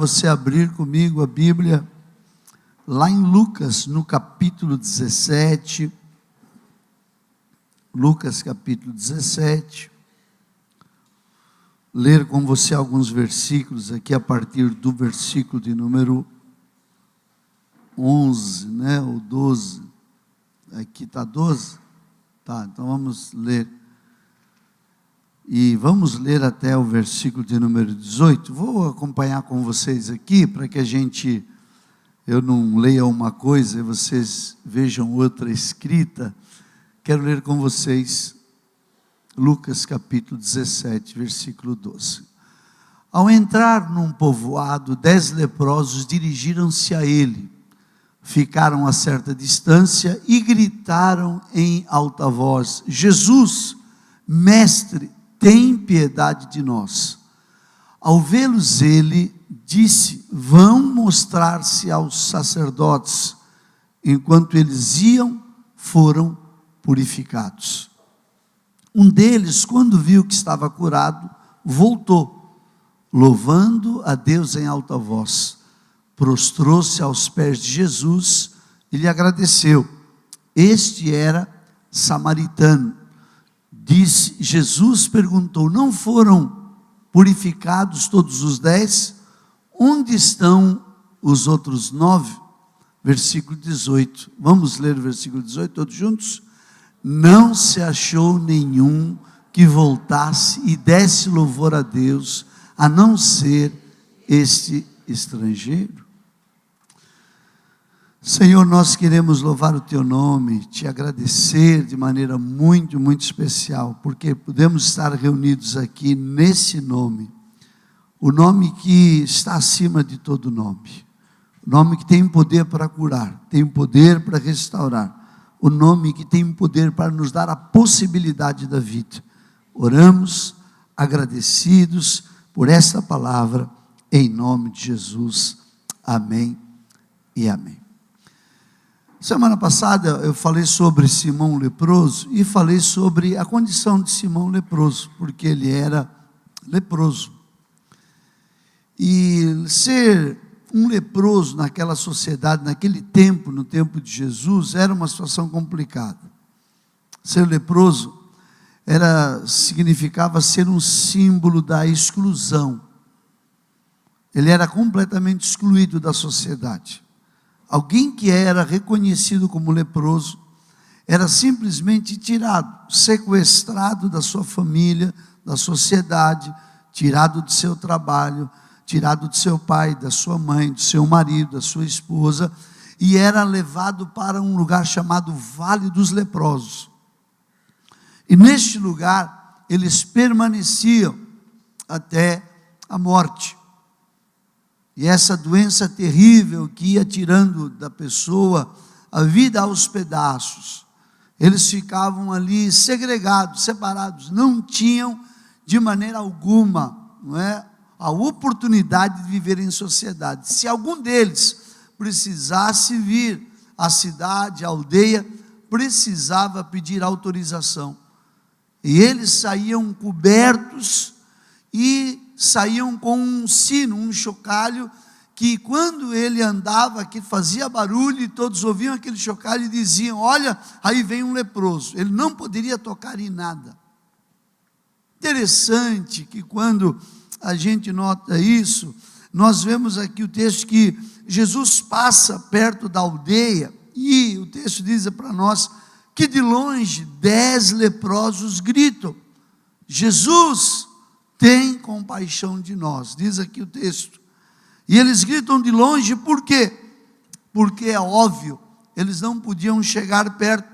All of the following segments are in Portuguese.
Você abrir comigo a Bíblia, lá em Lucas, no capítulo 17, Lucas capítulo 17, ler com você alguns versículos aqui, a partir do versículo de número 11, ou 12, aqui está 12, tá, então vamos ler, e vamos ler até o versículo de número 18, vou acompanhar com vocês aqui, para que eu não leia uma coisa e vocês vejam outra escrita. Quero ler com vocês Lucas capítulo 17, versículo 12. Ao entrar num povoado, 10 leprosos dirigiram-se a ele, ficaram a certa distância e gritaram em alta voz: Jesus, mestre, tem piedade de nós. Ao vê-los ele disse: vão mostrar-se aos sacerdotes. Enquanto eles iam, foram purificados. Um deles, quando viu que estava curado, voltou, louvando a Deus em alta voz. Prostrou-se aos pés de Jesus e lhe agradeceu. Este era samaritano. Jesus perguntou: não foram purificados todos os 10? Onde estão os outros 9? Versículo 18. Vamos ler o versículo 18 todos juntos? Não se achou nenhum que voltasse e desse louvor a Deus, a não ser este estrangeiro. Senhor, nós queremos louvar o Teu nome, Te agradecer de maneira muito, muito especial, porque podemos estar reunidos aqui nesse nome, o nome que está acima de todo nome, o nome que tem poder para curar, tem poder para restaurar, o nome que tem poder para nos dar a possibilidade da vida. Oramos agradecidos por esta palavra, em nome de Jesus, amém e amém. Semana passada eu falei sobre Simão leproso e falei sobre a condição de Simão leproso, porque ele era leproso. E ser um leproso naquela sociedade, naquele tempo, no tempo de Jesus, era uma situação complicada. Ser leproso significava ser um símbolo da exclusão. Ele era completamente excluído da sociedade. Alguém que era reconhecido como leproso era simplesmente tirado, sequestrado da sua família, da sociedade, tirado do seu trabalho, tirado do seu pai, da sua mãe, do seu marido, da sua esposa, e era levado para um lugar chamado Vale dos Leprosos. E neste lugar eles permaneciam até a morte. E essa doença terrível que ia tirando da pessoa a vida aos pedaços, eles ficavam ali segregados, separados, não tinham de maneira alguma, a oportunidade de viver em sociedade. Se algum deles precisasse vir à cidade, à aldeia, precisava pedir autorização. E eles saíam cobertos e saíam com um sino, um chocalho, que quando ele andava, que fazia barulho, e todos ouviam aquele chocalho e diziam: olha, aí vem um leproso. Ele não poderia tocar em nada. Interessante que quando a gente nota isso, nós vemos aqui o texto que Jesus passa perto da aldeia, e o texto diz para nós que de longe 10 leprosos gritam: Jesus, tem compaixão de nós, diz aqui o texto. E eles gritam de longe, por quê? Porque é óbvio, eles não podiam chegar perto,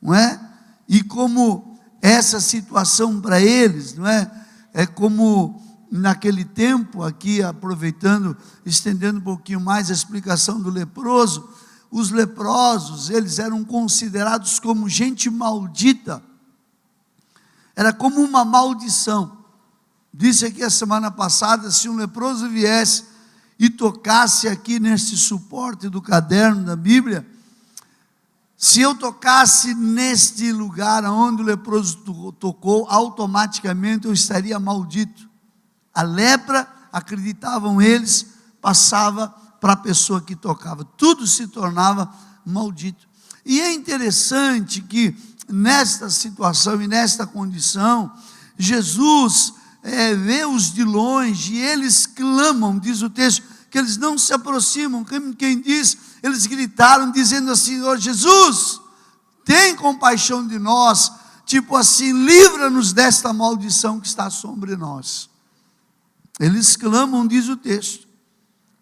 não é? E como essa situação para eles, não é? É como naquele tempo, aqui aproveitando, estendendo um pouquinho mais a explicação do leproso, os leprosos, eles eram considerados como gente maldita, era como uma maldição. Disse aqui a semana passada, se um leproso viesse e tocasse aqui nesse suporte do caderno da Bíblia, se eu tocasse neste lugar onde o leproso tocou, automaticamente eu estaria maldito. A lepra, acreditavam eles, passava para a pessoa que tocava. Tudo se tornava maldito. E é interessante que nesta situação e nesta condição, Jesus vê-os de longe e eles clamam, diz o texto, que eles não se aproximam. Quem diz, eles gritaram dizendo assim: Senhor Jesus, tem compaixão de nós, tipo assim, livra-nos desta maldição que está sobre nós. Eles clamam, diz o texto.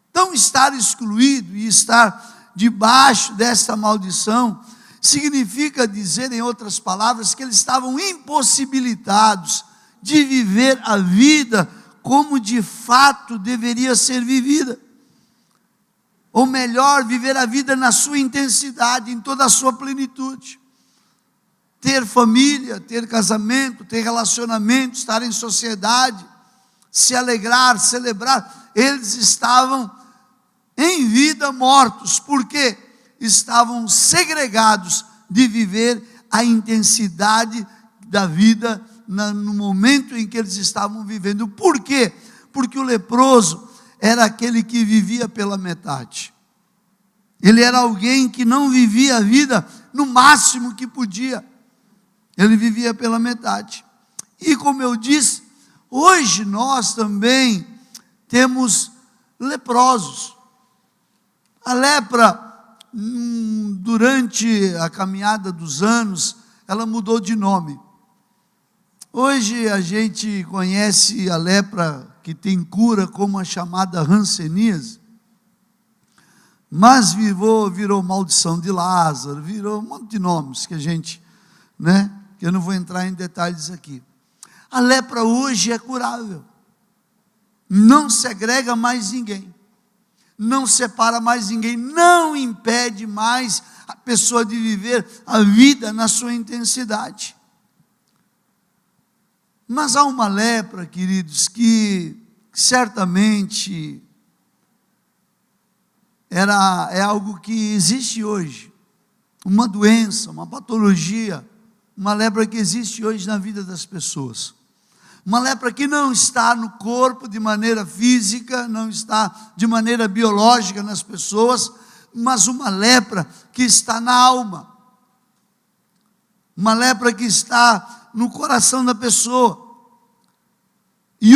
Então, estar excluído e estar debaixo desta maldição significa dizer, em outras palavras, que eles estavam impossibilitados de viver a vida como de fato deveria ser vivida. Ou melhor, viver a vida na sua intensidade, em toda a sua plenitude. Ter família, ter casamento, ter relacionamento, estar em sociedade, se alegrar, celebrar. Eles estavam em vida mortos, porque estavam segregados de viver a intensidade da vida no momento em que eles estavam vivendo. Por quê? Porque o leproso era aquele que vivia pela metade. Ele era alguém que não vivia a vida no máximo que podia. Ele vivia pela metade. E como eu disse, hoje nós também temos leprosos. A lepra, durante a caminhada dos anos, ela mudou de nome. Hoje a gente conhece a lepra que tem cura como a chamada hanseníase, mas virou maldição de Lázaro, virou um monte de nomes que a gente, que eu não vou entrar em detalhes aqui. A lepra hoje é curável, não segrega mais ninguém, não separa mais ninguém, não impede mais a pessoa de viver a vida na sua intensidade. Mas há uma lepra, queridos, que certamente é algo que existe hoje, uma doença, uma patologia, uma lepra que existe hoje na vida das pessoas. Uma lepra que não está no corpo de maneira física, não está de maneira biológica nas pessoas, mas uma lepra que está na alma. Uma lepra que está no coração da pessoa. E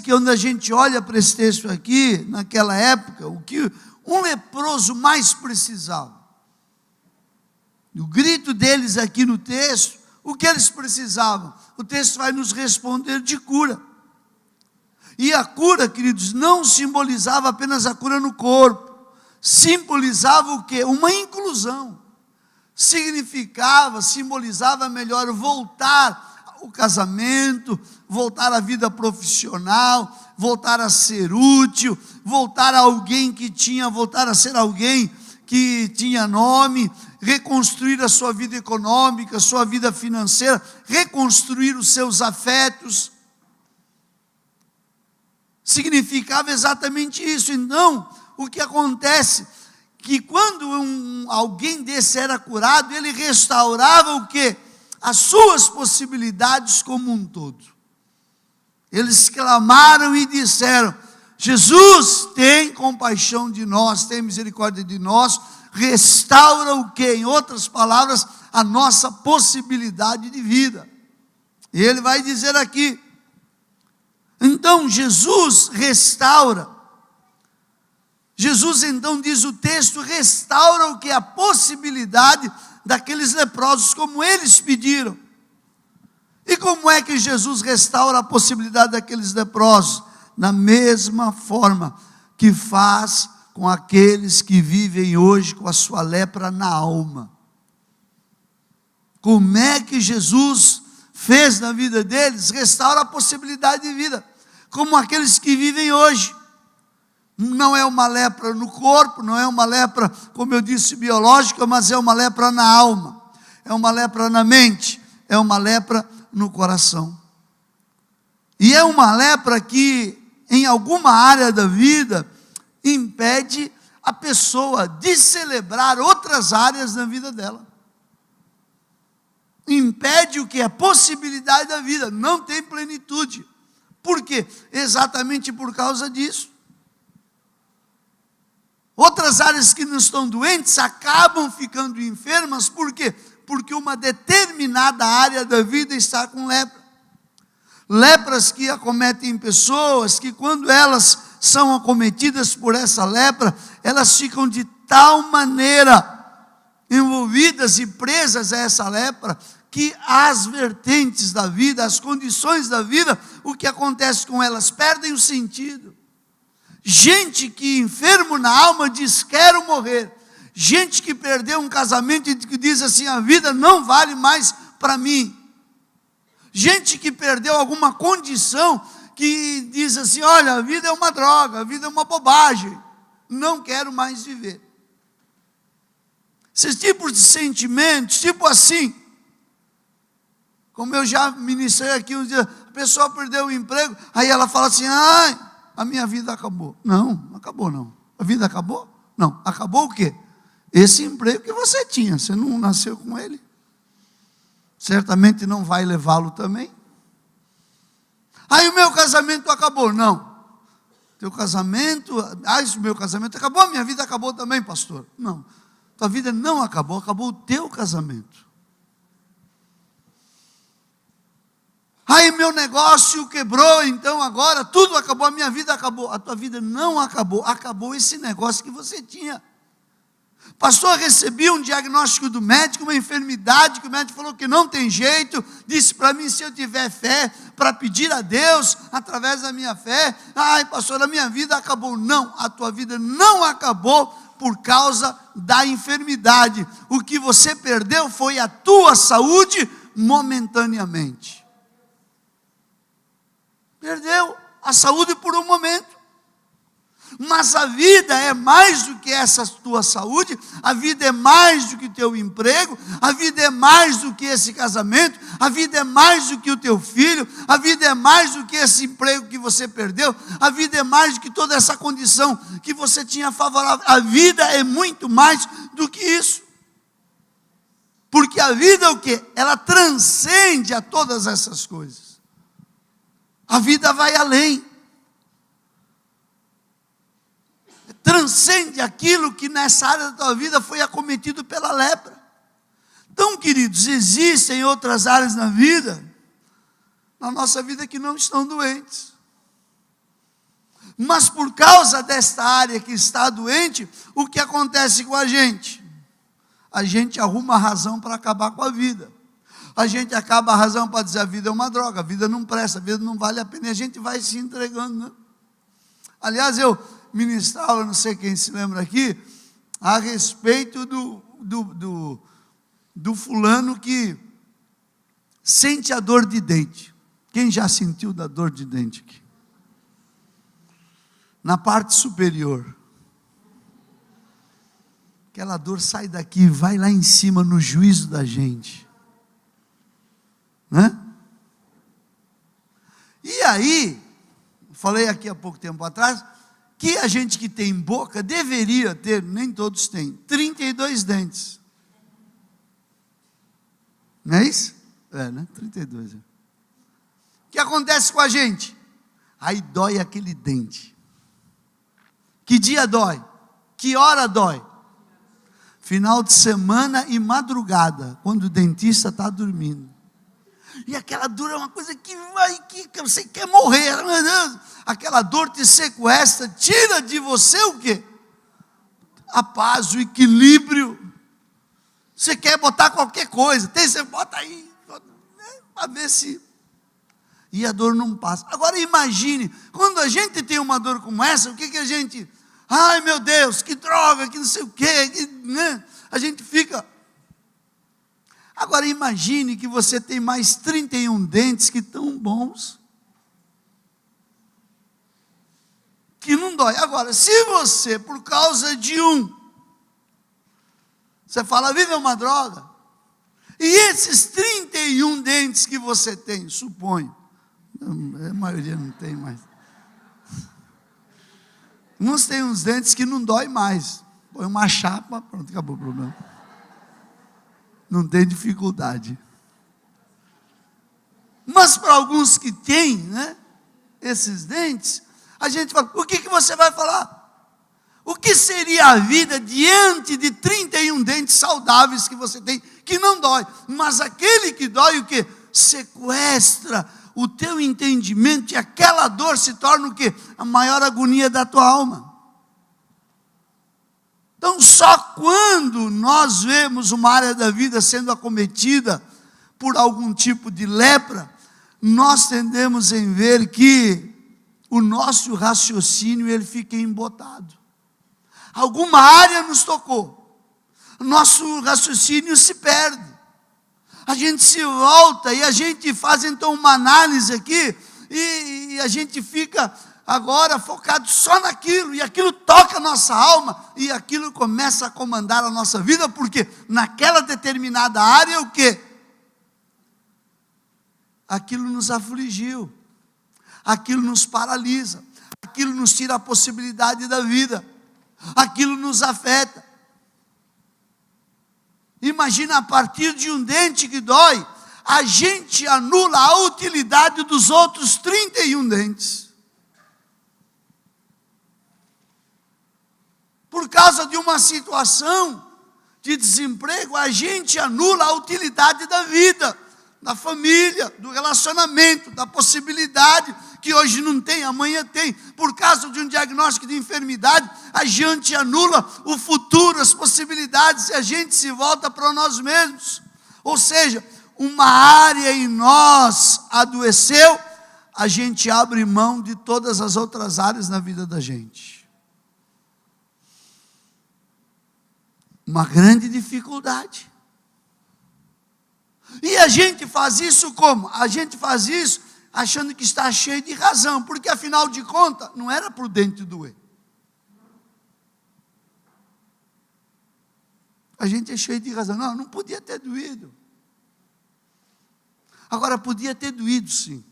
quando a gente olha para esse texto aqui, naquela época, o que um leproso mais precisava, o grito deles aqui no texto, o que eles precisavam? O texto vai nos responder de cura. E a cura, queridos, não simbolizava apenas a cura no corpo, simbolizava o quê? Uma inclusão. Simbolizava melhor voltar ao casamento, voltar à vida profissional, voltar a ser útil, voltar a ser alguém que tinha nome, reconstruir a sua vida econômica, a sua vida financeira, reconstruir os seus afetos. Significava exatamente isso. Então, o que acontece? Que quando alguém desse era curado, ele restaurava o quê? As suas possibilidades como um todo. Eles clamaram e disseram: Jesus, tem compaixão de nós, tem misericórdia de nós, restaura o quê? Em outras palavras, a nossa possibilidade de vida. E ele vai dizer aqui, então Jesus restaura. Jesus então, diz o texto, restaura o que? A possibilidade daqueles leprosos, como eles pediram. E como é que Jesus restaura a possibilidade daqueles leprosos? Na mesma forma que faz com aqueles que vivem hoje com a sua lepra na alma. Como é que Jesus fez na vida deles? Restaura a possibilidade de vida, como aqueles que vivem hoje. Não é uma lepra no corpo, não é uma lepra, como eu disse, biológica, mas é uma lepra na alma, é uma lepra na mente, é uma lepra no coração. E é uma lepra que, em alguma área da vida, impede a pessoa de celebrar outras áreas na vida dela. Impede o que? A possibilidade da vida, não tem plenitude. Por quê? Exatamente por causa disso. outras áreas que não estão doentes acabam ficando enfermas, por quê? Porque uma determinada área da vida está com lepra. Lepras que acometem pessoas, que quando elas são acometidas por essa lepra, elas ficam de tal maneira envolvidas e presas a essa lepra, que as vertentes da vida, as condições da vida, o que acontece com elas? Perdem o sentido. Gente que enfermo na alma diz: quero morrer. Gente que perdeu um casamento e que diz assim: a vida não vale mais para mim. Gente que perdeu alguma condição, que diz assim: olha, a vida é uma droga, a vida é uma bobagem, não quero mais viver. Esses tipos de sentimentos, tipo assim, como eu já ministrei aqui um dia, a pessoa perdeu o emprego, aí ela fala assim: ai, a minha vida acabou. Não, acabou não. A vida acabou? Não. Acabou o quê? Esse emprego que você tinha, você não nasceu com ele. Certamente não vai levá-lo também. Aí o meu casamento acabou. Não. Teu casamento, o meu casamento acabou, a minha vida acabou também, pastor. Não. Tua vida não acabou, acabou o teu casamento. Aí meu negócio quebrou, então agora tudo acabou, a minha vida acabou. A tua vida não acabou, acabou esse negócio que você tinha. Pastor, recebi um diagnóstico do médico, uma enfermidade, que o médico falou que não tem jeito, disse para mim, se eu tiver fé, para pedir a Deus, através da minha fé, ai pastor, a minha vida acabou. Não, a tua vida não acabou por causa da enfermidade. O que você perdeu foi a tua saúde momentaneamente. Perdeu a saúde por um momento. Mas a vida é mais do que essa tua saúde, a vida é mais do que o teu emprego, a vida é mais do que esse casamento, a vida é mais do que o teu filho, a vida é mais do que esse emprego que você perdeu, a vida é mais do que toda essa condição que você tinha favorável. A vida é muito mais do que isso. Porque a vida é o quê? Ela transcende a todas essas coisas. A vida vai além. Transcende aquilo que nessa área da tua vida foi acometido pela lepra. Então, queridos, existem outras áreas na vida, na nossa vida, que não estão doentes. Mas por causa desta área que está doente, o que acontece com a gente? A gente arruma razão para acabar com a vida. A gente acaba a razão para dizer: a vida é uma droga, a vida não presta, a vida não vale a pena, e a gente vai se entregando, né? Aliás, eu ministrava, não sei quem se lembra aqui, a respeito do fulano que sente a dor de dente. Quem já sentiu da dor de dente aqui? Na parte superior. Aquela dor sai daqui e vai lá em cima no juízo da gente. Né? E aí, falei aqui há pouco tempo atrás, que a gente que tem boca deveria ter, nem todos têm, 32 dentes. Não é isso? É, né? 32. O que acontece com a gente? Aí dói aquele dente. Que dia dói? Que hora dói? Final de semana e madrugada, quando o dentista está dormindo. E aquela dor é uma coisa que vai, que você quer morrer, meu Deus. Aquela dor te sequestra, tira de você o quê? A paz, o equilíbrio. Você quer botar qualquer coisa, você bota aí, para ver se... E a dor não passa. Agora imagine, quando a gente tem uma dor como essa, o que a gente... Ai meu Deus, que droga, que não sei o quê, né? A gente fica... Agora imagine que você tem mais 31 dentes que estão bons, que não dói. Agora, se você, por causa de você fala: a vida é uma droga, e esses 31 dentes que você tem, suponho, a maioria não tem mais, uns tem uns dentes que não dói mais, põe uma chapa, pronto, acabou o problema. Não tem dificuldade. Mas para alguns que têm, né, esses dentes, a gente fala: o que você vai falar? O que seria a vida diante de 31 dentes saudáveis que você tem, que não dói, mas aquele que dói o quê? Sequestra o teu entendimento e aquela dor se torna o quê? A maior agonia da tua alma. Então, só quando nós vemos uma área da vida sendo acometida por algum tipo de lepra, nós tendemos em ver que o nosso raciocínio ele fica embotado. Alguma área nos tocou, nosso raciocínio se perde. A gente se volta e a gente faz então uma análise aqui e a gente fica agora focado só naquilo, e aquilo toca a nossa alma, e aquilo começa a comandar a nossa vida, porque naquela determinada área o quê? Aquilo nos afligiu, aquilo nos paralisa, aquilo nos tira a possibilidade da vida, aquilo nos afeta. Imagina, a partir de um dente que dói, a gente anula a utilidade dos outros 31 dentes. Por causa de uma situação de desemprego, a gente anula a utilidade da vida, da família, do relacionamento, da possibilidade que hoje não tem, amanhã tem. Por causa de um diagnóstico de enfermidade, a gente anula o futuro, as possibilidades, e a gente se volta para nós mesmos. Ou seja, uma área em nós adoeceu, a gente abre mão de todas as outras áreas na vida da gente. Uma grande dificuldade. E a gente faz isso como? A gente faz isso achando que está cheio de razão, porque afinal de contas, não era prudente doer. A gente é cheio de razão. Não, não podia ter doído. Agora, podia ter doído sim.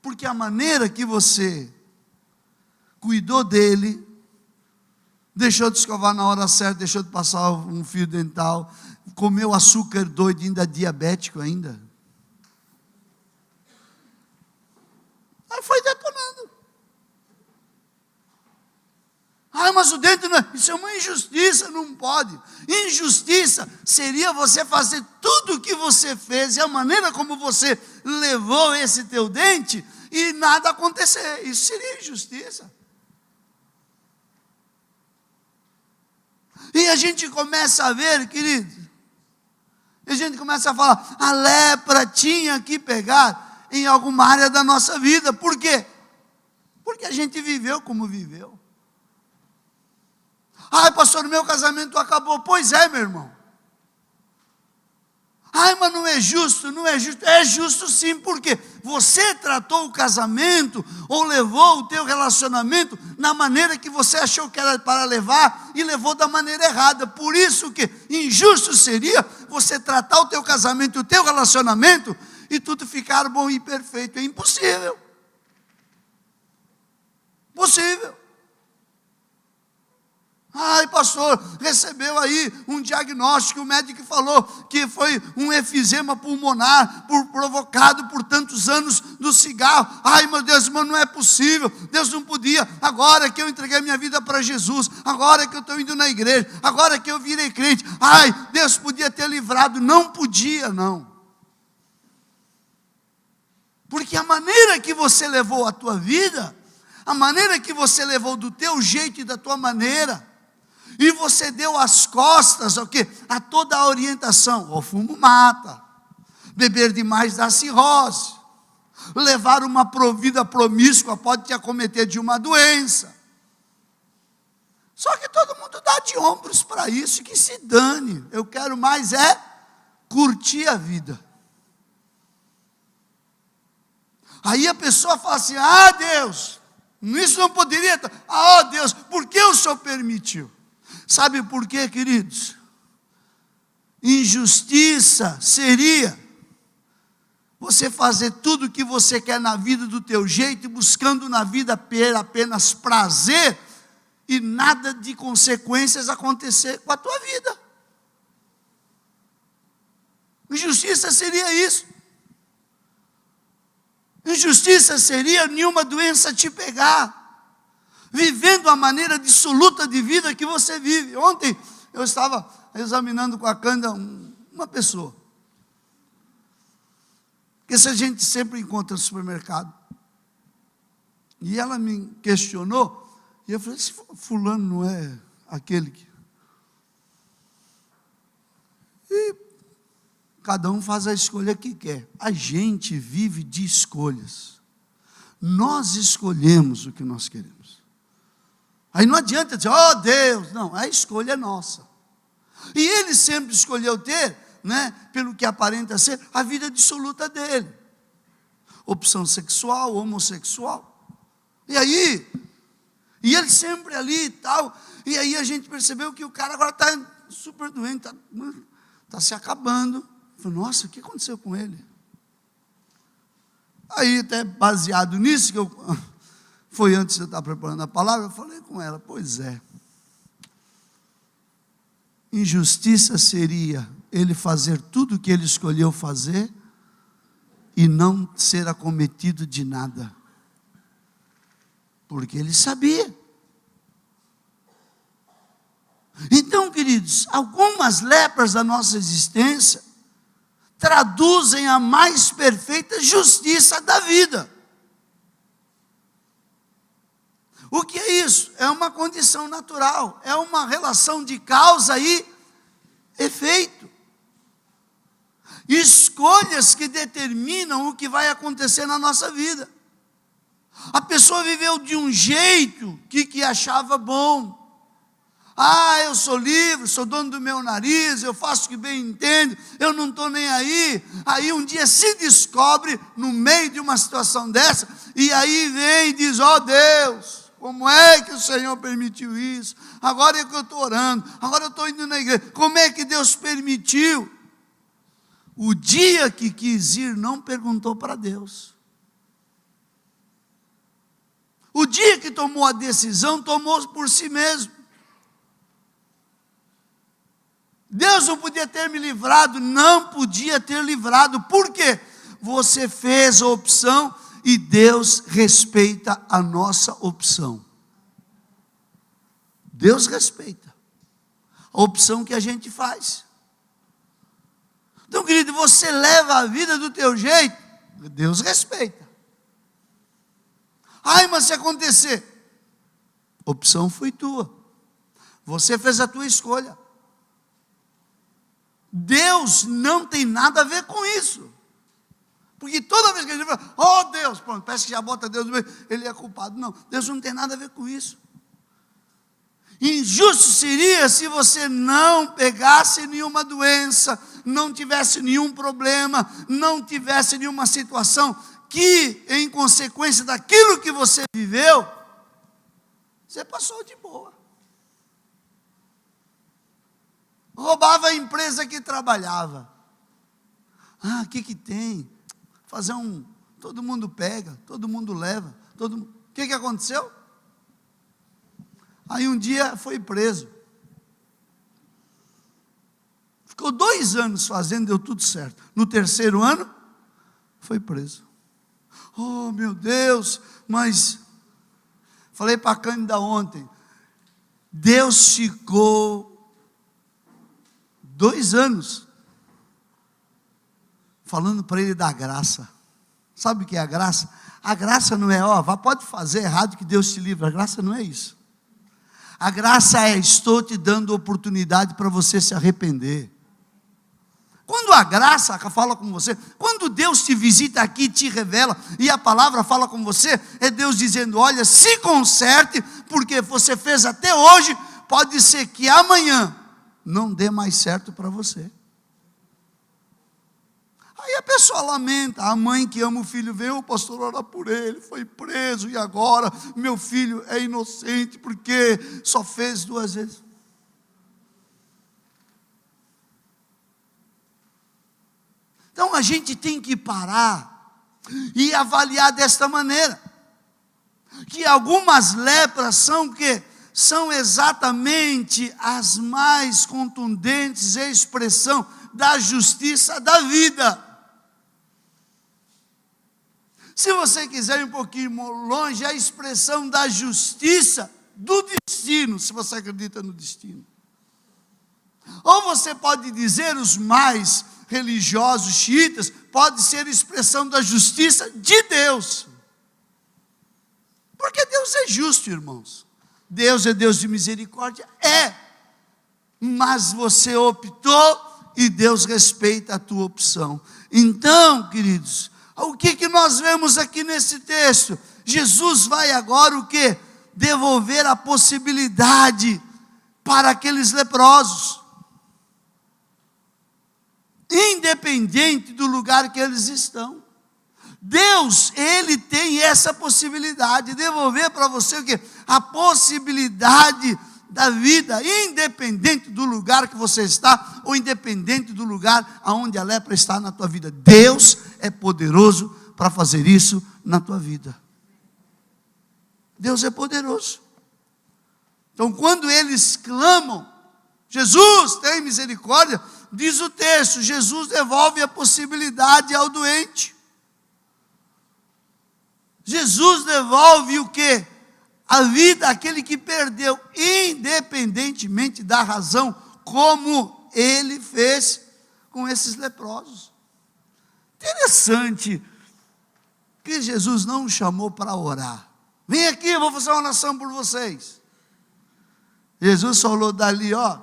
Porque a maneira que você cuidou dele, deixou de escovar na hora certa, deixou de passar um fio dental, comeu açúcar doido, ainda diabético ainda. Aí foi detonando. Mas o dente não é. Isso é uma injustiça, não pode. Injustiça seria você fazer tudo o que você fez e a maneira como você levou esse teu dente e nada acontecer. Isso seria injustiça. E a gente começa a ver, querido, a gente começa a falar, a lepra tinha que pegar em alguma área da nossa vida. Por quê? Porque a gente viveu como viveu. Pastor, meu casamento acabou. Pois é, meu irmão. Mas não é justo, não é justo. É justo sim, porque você tratou o casamento ou levou o teu relacionamento na maneira que você achou que era para levar e levou da maneira errada. Por isso que injusto seria você tratar o teu casamento, o teu relacionamento e tudo ficar bom e perfeito. É impossível. Possível. Pastor, recebeu aí um diagnóstico, o médico falou que foi um efizema pulmonar provocado por tantos anos do cigarro. Meu Deus, mas não é possível, Deus não podia. Agora que eu entreguei minha vida para Jesus, agora que eu estou indo na igreja, agora que eu virei crente, Deus podia ter livrado. Não podia, não. Porque a maneira que você levou a tua vida, a maneira que você levou do teu jeito e da tua maneira, e você deu as costas a toda a orientação. O fumo mata, beber demais dá cirrose, levar uma vida promíscua pode te acometer de uma doença. Só que todo mundo dá de ombros para isso, que se dane. Eu quero mais curtir a vida. Aí a pessoa fala assim, Deus, isso não poderia, Deus, por que o Senhor permitiu? Sabe por quê, queridos? Injustiça seria você fazer tudo o que você quer na vida do teu jeito, buscando na vida apenas prazer, e nada de consequências acontecer com a tua vida. Injustiça seria isso. Injustiça seria nenhuma doença te pegar. vivendo a maneira dissoluta de vida que você vive. Ontem eu estava examinando com a Cândida uma pessoa, que essa gente sempre encontra no supermercado, e ela me questionou, e eu falei, esse fulano não é aquele que... E cada um faz a escolha que quer. A gente vive de escolhas. Nós escolhemos o que nós queremos. Aí não adianta dizer, oh Deus, não, a escolha é nossa. E ele sempre escolheu ter, pelo que aparenta ser, a vida dissoluta dele. Opção sexual, homossexual. E aí, e ele sempre ali e tal, e aí a gente percebeu que o cara agora está super doente, está se acabando. Eu falei, nossa, o que aconteceu com ele? Aí, até baseado nisso, foi antes de eu estar preparando a palavra, eu falei com ela, pois é, injustiça seria ele fazer tudo o que ele escolheu fazer e não ser acometido de nada, porque ele sabia. Então, queridos, algumas lepras da nossa existência traduzem a mais perfeita justiça da vida. O que é isso? É uma condição natural, é uma relação de causa e efeito. Escolhas que determinam o que vai acontecer na nossa vida. A pessoa viveu de um jeito que achava bom. Eu sou livre, sou dono do meu nariz, eu faço o que bem entendo, eu não estou nem aí. Aí um dia se descobre no meio de uma situação dessa, e aí vem e diz, ó Deus, como é que o Senhor permitiu isso? Agora é que eu estou orando, agora eu estou indo na igreja, como é que Deus permitiu? O dia que quis ir, não perguntou para Deus. O dia que tomou a decisão, tomou por si mesmo. Deus não podia ter me livrado, não podia ter livrado. Por quê? Você fez a opção e Deus respeita a nossa opção. Deus respeita a opção que a gente faz. Então, querido, você leva a vida do teu jeito, Deus respeita. Mas se acontecer, opção foi tua. Você fez a tua escolha. Deus não tem nada a ver com isso. Porque toda vez que a gente fala, oh Deus, pronto, parece que já bota Deus no meio, ele é culpado. Não, Deus não tem nada a ver com isso. Injusto seria se você não pegasse nenhuma doença, não tivesse nenhum problema, não tivesse nenhuma situação que, em consequência daquilo que você viveu, você passou de boa. Roubava a empresa que trabalhava. O que tem? Fazer todo mundo pega, todo mundo leva. O que aconteceu? Aí um dia foi preso. Ficou 2 anos fazendo, deu tudo certo. No 3º ano, foi preso. Oh meu Deus, mas... Falei para a Cândida ontem, Deus ficou 2 anos falando para ele da graça. Sabe o que é a graça? A graça não é, pode fazer errado que Deus te livra. A graça não é isso. A graça é, estou te dando oportunidade para você se arrepender. Quando a graça fala com você, quando Deus te visita aqui, te revela, e a palavra fala com você, é Deus dizendo, olha, se conserte, porque você fez até hoje, pode ser que amanhã não dê mais certo para você. Aí a pessoa lamenta, a mãe que ama o filho, veio, o pastor ora por ele, foi preso, e agora meu filho é inocente, porque só fez 2 vezes. Então a gente tem que parar e avaliar desta maneira, que algumas lepras são exatamente as mais contundentes expressão da justiça da vida. Se você quiser ir um pouquinho longe, é a expressão da justiça do destino, se você acredita no destino. Ou você pode dizer, os mais religiosos xiitas, pode ser expressão da justiça de Deus. Porque Deus é justo, irmãos. Deus é Deus de misericórdia? É. Mas você optou e Deus respeita a tua opção. Então, queridos, o que nós vemos aqui nesse texto? Jesus vai agora o quê? Devolver a possibilidade para aqueles leprosos. Independente do lugar que eles estão. Deus, Ele tem essa possibilidade de devolver para você o quê? A possibilidade da vida, independente do lugar que você está, ou independente do lugar aonde a lepra está na tua vida. Deus é poderoso para fazer isso na tua vida. Deus é poderoso. Então, quando eles clamam, Jesus, tem misericórdia, diz o texto, Jesus devolve a possibilidade ao doente. Jesus devolve o quê? A vida àquele que perdeu, independentemente da razão, como ele fez com esses leprosos. Interessante que Jesus não o chamou para orar. Vem aqui, eu vou fazer uma oração por vocês. Jesus falou dali, ó,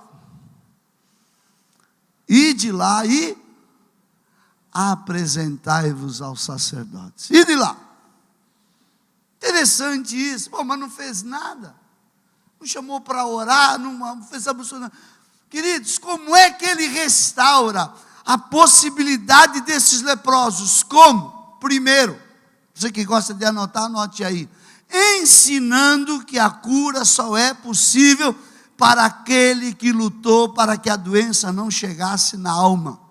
ide lá e apresentai-vos aos sacerdotes. Ide lá. Interessante isso. Pô, mas não fez nada. Não chamou para orar, não fez absolutamente nada. Queridos, como é que ele restaura a possibilidade desses leprosos? Como? Primeiro, você que gosta de anotar, anote aí. Ensinando que a cura só é possível para aquele que lutou para que a doença não chegasse na alma.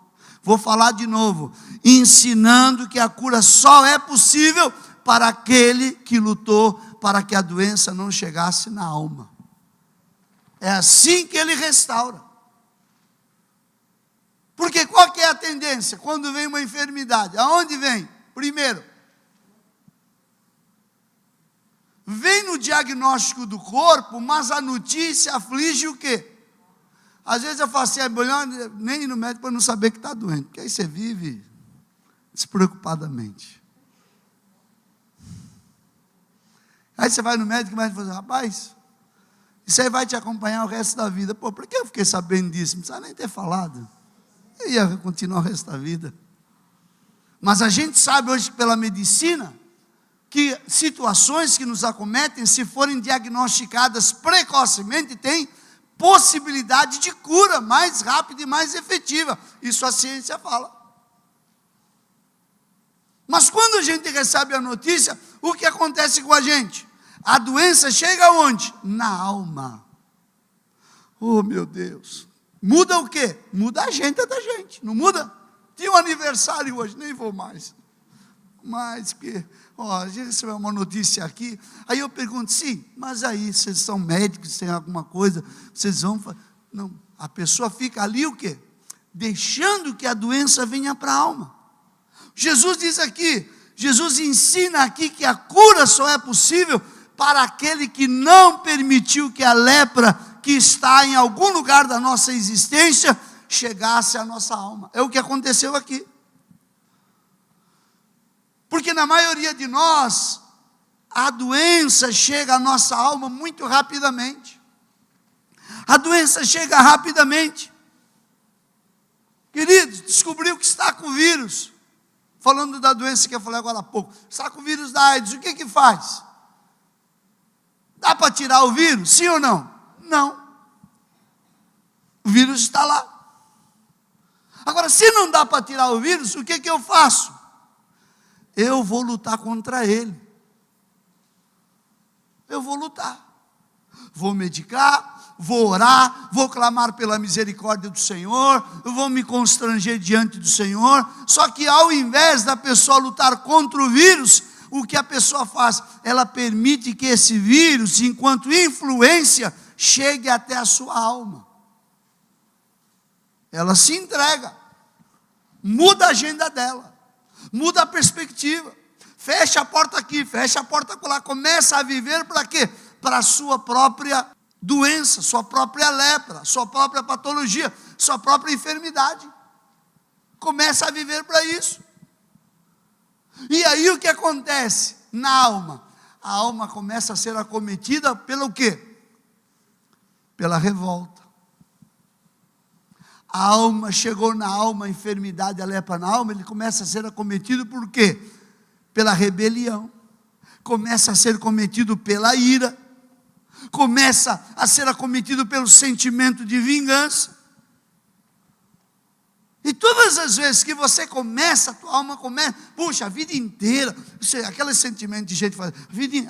Vou falar de novo. Ensinando que a cura só é possível para aquele que lutou para que a doença não chegasse na alma. É assim que ele restaura. Porque qual que é a tendência? Quando vem uma enfermidade, aonde vem? Primeiro, vem no diagnóstico do corpo, mas a notícia aflige o quê? Às vezes eu falo assim, é melhor nem ir no médico para não saber que está doente, porque aí você vive despreocupadamente. Aí você vai no médico e o médico fala assim, rapaz, isso aí vai te acompanhar o resto da vida. Pô, por que eu fiquei sabendo disso? Não precisa nem ter falado. Eu ia continuar o resto da vida. Mas a gente sabe hoje pela medicina que situações que nos acometem, se forem diagnosticadas precocemente, tem possibilidade de cura mais rápida e mais efetiva. Isso a ciência fala. Mas quando a gente recebe a notícia, o que acontece com a gente? A doença chega aonde? Na alma. Oh, meu Deus. Muda o quê? Muda a agenda da gente, não muda? Tinha um aniversário hoje, nem vou mais. Mas, a gente recebeu uma notícia aqui, aí eu pergunto, sim, mas aí, vocês são médicos, tem alguma coisa, vocês vão... Não, a pessoa fica ali o quê? Deixando que a doença venha para a alma. Jesus diz aqui, Jesus ensina aqui que a cura só é possível para aquele que não permitiu que a lepra que está em algum lugar da nossa existência chegasse à nossa alma. É o que aconteceu aqui. Porque na maioria de nós, a doença chega à nossa alma muito rapidamente. A doença chega rapidamente. Queridos, descobriu que está com vírus. Falando da doença que eu falei agora há pouco. Está com o vírus da AIDS, o que faz? Dá para tirar o vírus? Sim ou não? Não. O vírus está lá. Agora, se não dá para tirar o vírus, o que eu faço? Eu vou lutar contra ele. Eu vou lutar. Vou medicar, vou orar, vou clamar pela misericórdia do Senhor, eu vou me constranger diante do Senhor. Só que ao invés da pessoa lutar contra o vírus, o que a pessoa faz? Ela permite que esse vírus, enquanto influência, chegue até a sua alma. Ela se entrega, muda a agenda dela, muda a perspectiva, Fecha a porta aqui, fecha a porta lá. Começa a viver para quê? Para a sua própria doença, sua própria lepra, sua própria patologia, sua própria enfermidade. Começa a viver para isso. E aí o que acontece na alma? A alma começa a ser acometida pelo quê? Pela revolta. A alma, chegou na alma, a enfermidade, a lepra na alma, ele começa a ser acometido por quê? Pela rebelião, começa a ser cometido pela ira, começa a ser acometido pelo sentimento de vingança. E todas as vezes que você começa, a tua alma começa, puxa, a vida inteira, aquele sentimento de gente faz,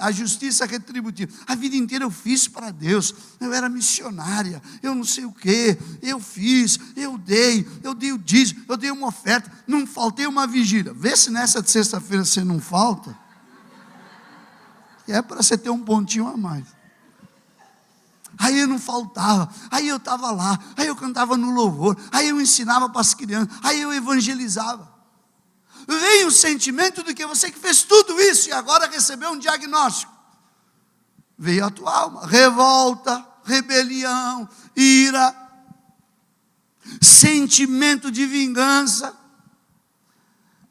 a justiça retributiva, a vida inteira eu fiz para Deus, eu era missionária, eu não sei o que, eu fiz, eu dei o dízimo, eu dei uma oferta, não faltei uma vigília. Vê se nessa de sexta-feira você não falta, que é para você ter um pontinho a mais. Aí eu não faltava, aí eu estava lá, aí eu cantava no louvor, aí eu ensinava para as crianças, aí eu evangelizava. Veio o sentimento de que você que fez tudo isso e agora recebeu um diagnóstico. Veio a tua alma, revolta, rebelião, ira, sentimento de vingança.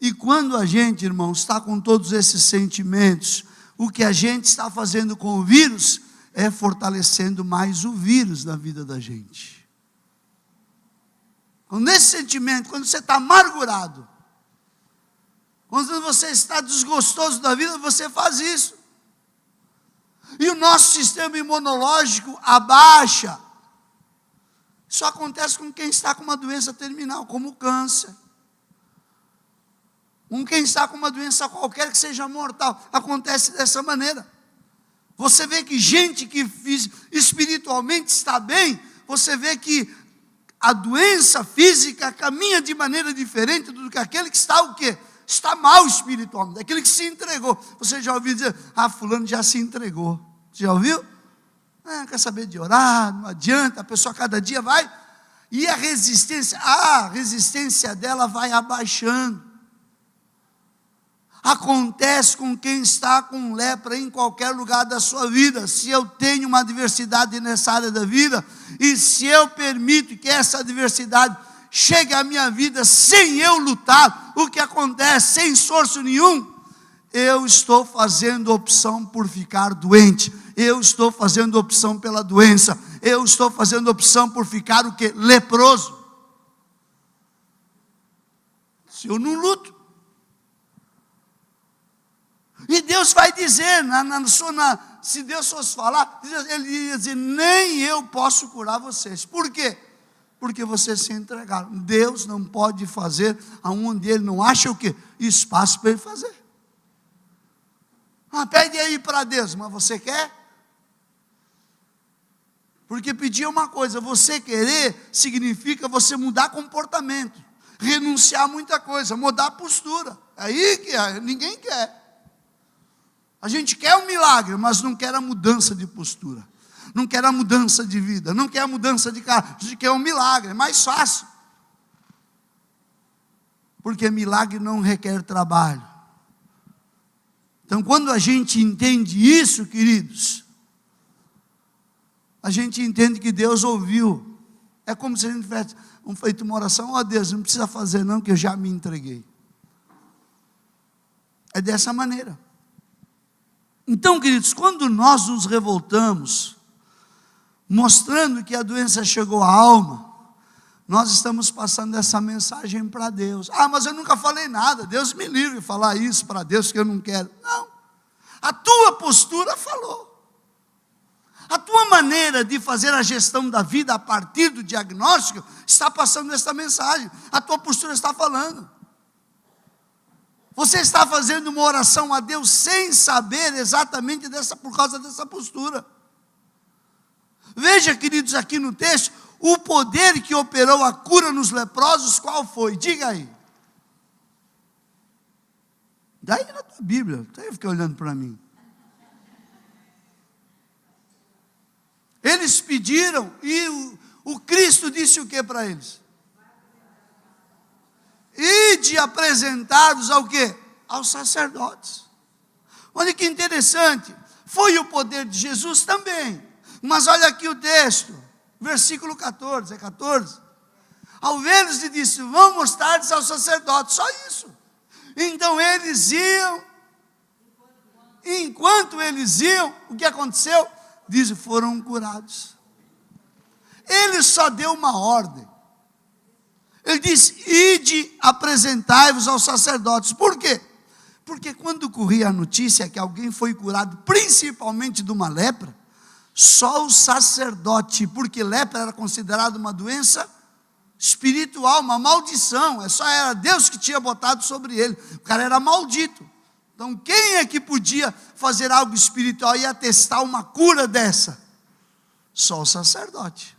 E quando a gente, irmão, está com todos esses sentimentos, o que a gente está fazendo com o vírus é fortalecendo mais o vírus na vida da gente. Nesse sentimento, quando você está amargurado, quando você está desgostoso da vida, você faz isso. E o nosso sistema imunológico abaixa. Isso acontece com quem está com uma doença terminal, como o câncer. Com quem está com uma doença qualquer que seja mortal. Acontece dessa maneira. Você vê que gente que espiritualmente está bem, você vê que a doença física caminha de maneira diferente do que aquele que está o quê? Está mal espiritualmente, aquele que se entregou. Você já ouviu dizer, fulano já se entregou. Você já ouviu? Quer saber de orar, não adianta, a pessoa cada dia vai, e a resistência dela vai abaixando. Acontece com quem está com lepra em qualquer lugar da sua vida. Se eu tenho uma adversidade nessa área da vida, e se eu permito que essa adversidade chegue à minha vida sem eu lutar, o que acontece? Sem esforço nenhum, eu estou fazendo opção por ficar doente, eu estou fazendo opção pela doença, eu estou fazendo opção por ficar o quê? Leproso. Se eu não luto. E Deus vai dizer, se Deus fosse falar, Ele ia dizer, nem eu posso curar vocês. Por quê? Porque vocês se entregaram. Deus não pode fazer aonde Ele não acha o quê? Espaço para Ele fazer. Pede aí para Deus, mas você quer? Porque pedir é uma coisa, você querer significa você mudar comportamento, renunciar a muita coisa, mudar a postura. Aí que ninguém quer. A gente quer um milagre, mas não quer a mudança de postura, não quer a mudança de vida, não quer a mudança de cara, a gente quer um milagre, é mais fácil. Porque milagre não requer trabalho. Então, quando a gente entende isso, queridos, a gente entende que Deus ouviu. É como se a gente tivesse feito uma oração, Deus, não precisa fazer não, que eu já me entreguei. É dessa maneira. Então, queridos, quando nós nos revoltamos, mostrando que a doença chegou à alma, nós estamos passando essa mensagem para Deus. Mas eu nunca falei nada, Deus me livre de falar isso para Deus que eu não quero. Não, a tua postura falou. A tua maneira de fazer a gestão da vida a partir do diagnóstico está passando essa mensagem. A tua postura está falando. Você está fazendo uma oração a Deus sem saber exatamente por causa dessa postura. Veja, queridos, aqui no texto, o poder que operou a cura nos leprosos, qual foi? Diga aí. Daí na tua Bíblia, até fica olhando para mim. Eles pediram e o Cristo disse o que para eles? E de apresentá-los ao quê? Aos sacerdotes. Olha que interessante, foi o poder de Jesus também, mas olha aqui o texto, versículo 14, é 14, ao vê-los lhe disse, vão mostrar-lhes aos sacerdotes, só isso. Então eles iam, enquanto eles iam, o que aconteceu? Diz, foram curados. Ele só deu uma ordem, ele disse, ide, apresentai-vos aos sacerdotes, por quê? Porque quando corria a notícia que alguém foi curado, principalmente de uma lepra, só o sacerdote, porque lepra era considerada uma doença espiritual, uma maldição, só era Deus que tinha botado sobre ele, o cara era maldito. Então quem é que podia fazer algo espiritual e atestar uma cura dessa? Só o sacerdote.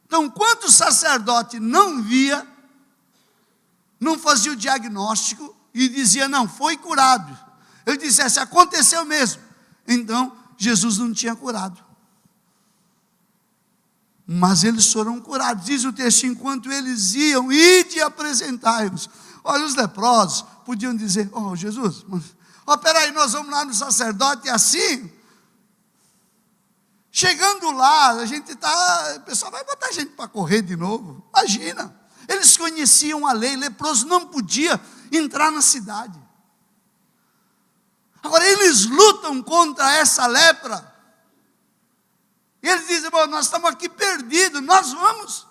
Então quando o sacerdote não via, não fazia o diagnóstico, e dizia, não, foi curado, ele dissesse, aconteceu mesmo, então Jesus não tinha curado, mas eles foram curados, diz o texto, enquanto eles iam, ide apresentai-vos. Olha, os leprosos podiam dizer, oh Jesus, peraí, nós vamos lá no sacerdote, e assim, chegando lá, o pessoal vai botar a gente para correr de novo, imagina, eles conheciam a lei, leproso não podia entrar na cidade. Agora eles lutam contra essa lepra. Eles dizem, bom, nós estamos aqui perdidos, nós vamos.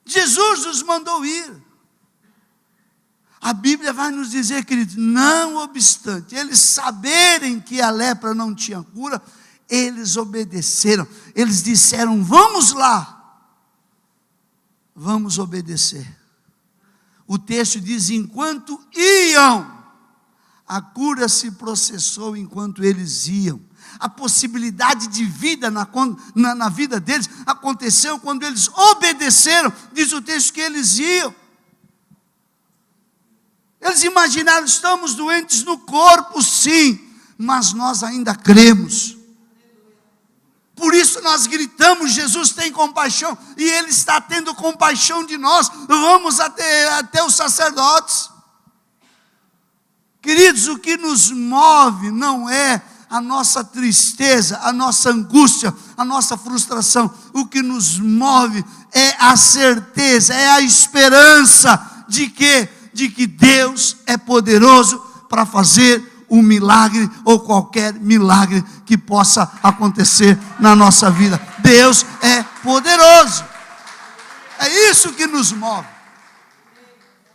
Jesus nos mandou ir. A Bíblia vai nos dizer, queridos, não obstante, eles saberem que a lepra não tinha cura, eles obedeceram. Eles disseram, vamos lá. Vamos obedecer. O texto diz, enquanto iam, a cura se processou enquanto eles iam. A possibilidade de vida na vida deles aconteceu quando eles obedeceram. Diz o texto que eles iam. Eles imaginaram, estamos doentes no corpo, sim, mas nós ainda cremos. Por isso nós gritamos, Jesus tem compaixão, e Ele está tendo compaixão de nós, vamos até os sacerdotes. Queridos, o que nos move não é a nossa tristeza, a nossa angústia, a nossa frustração, o que nos move é a certeza, é a esperança de que Deus é poderoso para fazer um milagre ou qualquer milagre que possa acontecer na nossa vida. Deus é poderoso. É isso que nos move.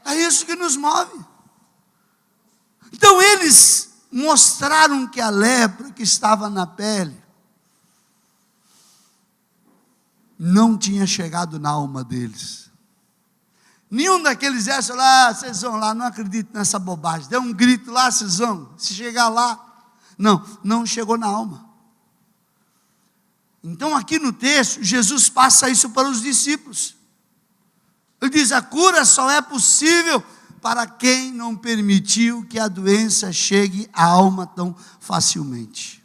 É isso que nos move. Então eles mostraram que a lepra que estava na pele não tinha chegado na alma deles. Nenhum daqueles disse lá, vocês vão lá, não acredito nessa bobagem. Deu um grito lá, vocês vão, se chegar lá. Não chegou na alma. Então aqui no texto, Jesus passa isso para os discípulos. Ele diz, a cura só é possível para quem não permitiu que a doença chegue à alma tão facilmente.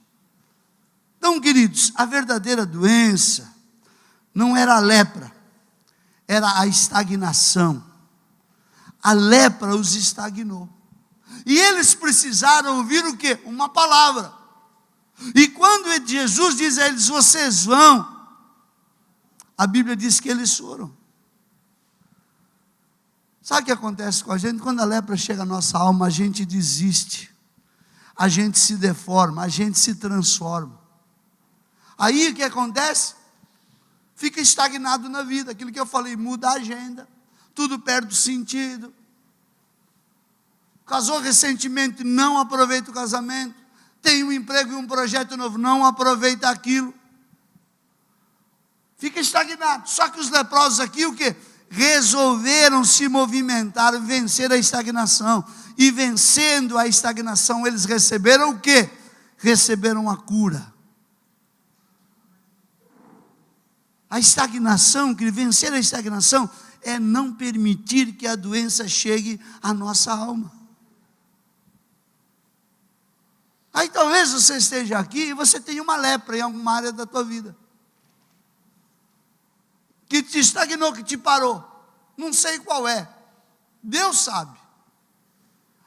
Então, queridos, a verdadeira doença não era a lepra, era a estagnação. A lepra os estagnou. E eles precisaram ouvir o quê? Uma palavra. E quando Jesus diz a eles, vocês vão, a Bíblia diz que eles foram. Sabe o que acontece com a gente? Quando a lepra chega à nossa alma, a gente desiste. A gente se deforma, a gente se transforma. Aí o que acontece? Fica estagnado na vida. Aquilo que eu falei, muda a agenda. Tudo perde o sentido. Casou recentemente, não aproveita o casamento. Tem um emprego e um projeto novo, não aproveita aquilo. Fica estagnado. Só que os leprosos aqui, o quê? Resolveram se movimentar, vencer a estagnação. E vencendo a estagnação, eles receberam o quê? Receberam a cura. A estagnação, que vencer a estagnação, é não permitir que a doença chegue à nossa alma. Aí talvez você esteja aqui e você tenha uma lepra em alguma área da tua vida. Que te estagnou, que te parou. Não sei qual é. Deus sabe.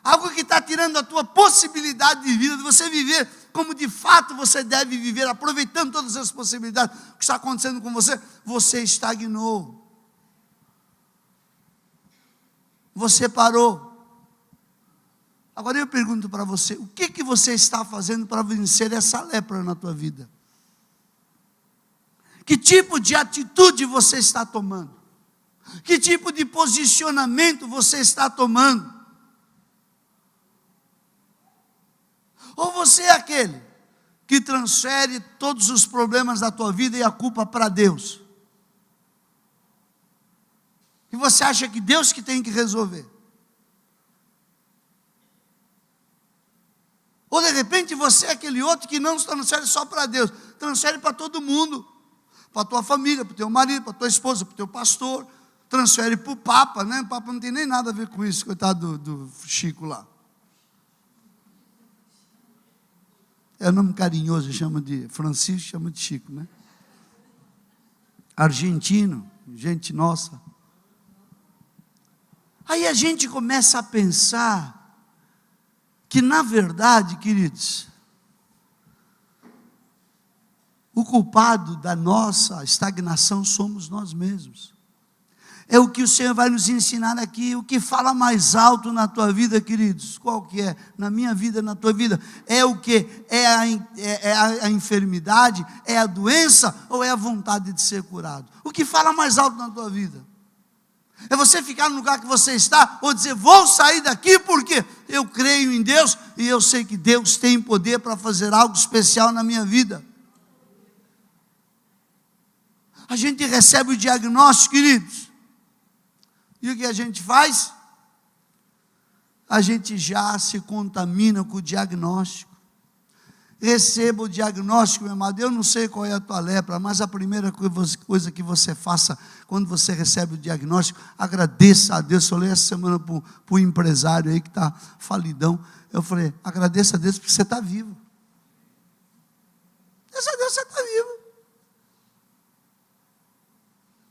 algo que está tirando a tua possibilidade de vida, de você viver como de fato você deve viver, aproveitando todas as possibilidades. O que está acontecendo com você? Você estagnou. Você parou. Agora eu pergunto para você, o que você está fazendo para vencer essa lepra na tua vida? Que tipo de atitude você está tomando? Que tipo de posicionamento você está tomando? Ou você é aquele que transfere todos os problemas da tua vida e a culpa para Deus? E você acha que Deus que tem que resolver? Ou de repente você é aquele outro que não transfere só para Deus, transfere para todo mundo, para a tua família, para o teu marido, para a tua esposa, para o teu pastor, transfere para o Papa, né? O Papa não tem nem nada a ver com isso, coitado do Chico lá. É um nome carinhoso, chama de Francisco, chama de Chico, né? Argentino, gente nossa. Aí a gente começa a pensar que, na verdade, queridos, o culpado da nossa estagnação somos nós mesmos. É o que o Senhor vai nos ensinar aqui. O que fala mais alto na tua vida, queridos? Qual que é? Na minha vida, na tua vida? É o que? É a enfermidade? É a doença? Ou é a vontade de ser curado? O que fala mais alto na tua vida? É você ficar no lugar que você está, ou dizer, vou sair daqui porque eu creio em Deus, e eu sei que Deus tem poder para fazer algo especial na minha vida. A gente recebe o diagnóstico, queridos, e o que a gente faz? A gente já se contamina com o diagnóstico. Receba o diagnóstico, meu amado. Eu não sei qual é a tua lepra, mas a primeira coisa que você faça quando você recebe o diagnóstico, agradeça a Deus. Eu falei essa semana para o empresário aí que está falidão. Eu falei, agradeça a Deus porque você está vivo. Agradeça a Deus, você está vivo.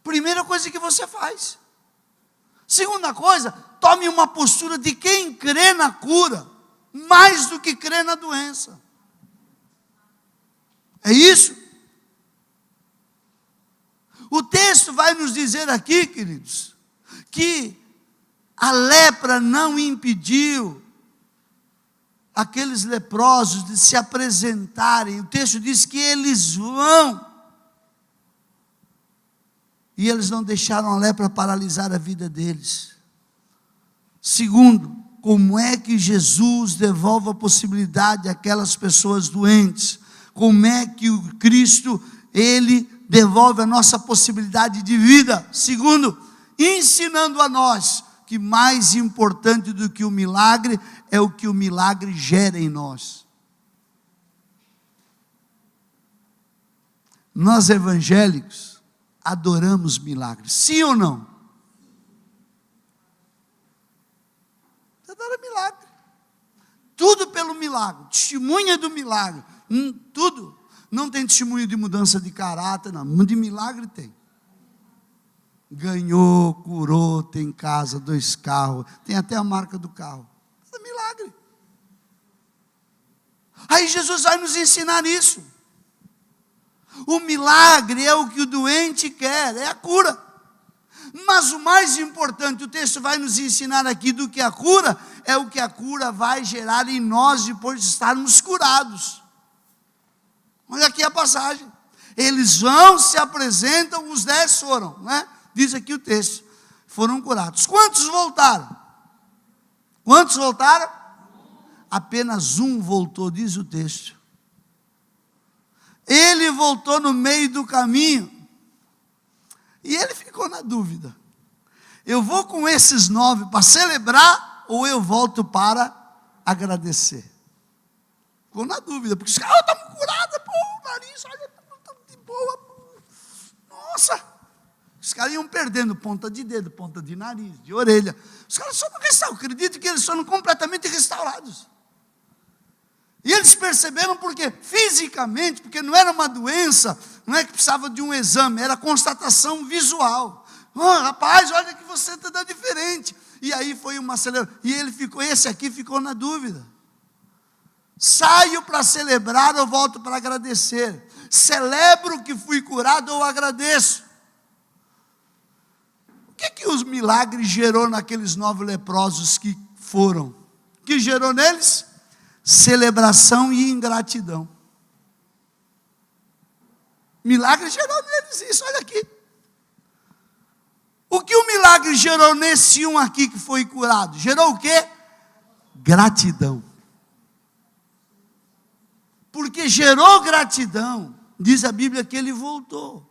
Primeira coisa que você faz. Segunda coisa, tome uma postura de quem crê na cura, mais do que crê na doença. É isso? O texto vai nos dizer aqui, queridos, que a lepra não impediu aqueles leprosos de se apresentarem. O texto diz que eles vão. E eles não deixaram a lepra paralisar a vida deles. Segundo, como é que Jesus devolve a possibilidade àquelas pessoas doentes? Como é que o Cristo, Ele devolve a nossa possibilidade de vida? Segundo, ensinando a nós que mais importante do que o milagre é o que o milagre gera em nós. Nós evangélicos adoramos milagres, sim ou não? Você adora milagre. Tudo pelo milagre, testemunha do milagre. Tudo. Não tem testemunho de mudança de caráter, não. De milagre tem. Ganhou, curou, tem casa, 2 carros, tem até a marca do carro. É milagre. Aí Jesus vai nos ensinar isso. O milagre é o que o doente quer, é a cura. Mas o mais importante, o texto vai nos ensinar aqui do que a cura, é o que a cura vai gerar em nós depois de estarmos curados. Olha aqui a passagem. Eles vão, se apresentam, os 10 foram, né? Diz aqui o texto, foram curados. Quantos voltaram? Quantos voltaram? Apenas um voltou, diz o texto. Ele voltou no meio do caminho, e ele ficou na dúvida, eu vou com esses 9 para celebrar, ou eu volto para agradecer? Ficou na dúvida, porque os caras estão curados, pô, o nariz, olha, está de boa, nossa, os caras iam perdendo ponta de dedo, ponta de nariz, de orelha, os caras só não restauraram, acredito que eles foram completamente restaurados. E eles perceberam porque fisicamente, porque não era uma doença, não é que precisava de um exame, era constatação visual. Oh, rapaz, olha que você está diferente. E aí foi uma celebração. E esse aqui ficou na dúvida. Saio para celebrar ou volto para agradecer? Celebro que fui curado ou agradeço? O que os milagres gerou naqueles 9 leprosos que foram? O que gerou neles? Celebração e ingratidão. Milagre gerou neles isso, olha aqui. O que o milagre gerou nesse um aqui que foi curado? Gerou o quê? Gratidão. Porque gerou gratidão, diz a Bíblia que ele voltou.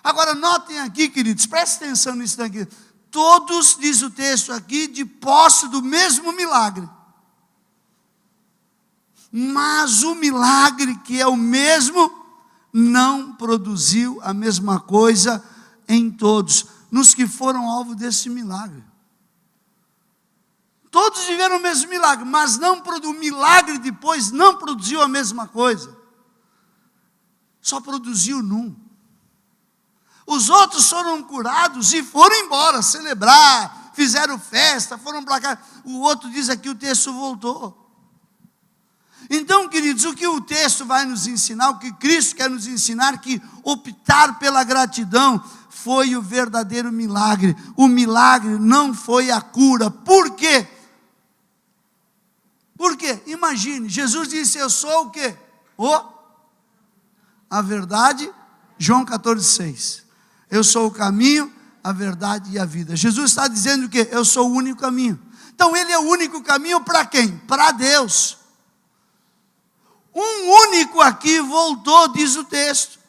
Agora notem aqui, queridos, prestem atenção nisso daqui. Todos, diz o texto aqui, de posse do mesmo milagre. Mas o milagre que é o mesmo, não produziu a mesma coisa em todos, nos que foram alvo desse milagre. Todos viveram o mesmo milagre, mas o milagre depois não produziu a mesma coisa. Só produziu num. Os outros foram curados e foram embora celebrar, fizeram festa, foram para cá. O outro diz aqui, o texto voltou. Então, queridos, o que o texto vai nos ensinar, o que Cristo quer nos ensinar, que optar pela gratidão foi o verdadeiro milagre. O milagre não foi a cura. Por quê? Por quê? Imagine, Jesus disse, eu sou o quê? A verdade, João 14,6. Eu sou o caminho, a verdade e a vida. Jesus está dizendo o quê? Eu sou o único caminho. Então ele é o único caminho para quem? Para Deus. Um único aqui voltou, diz o texto.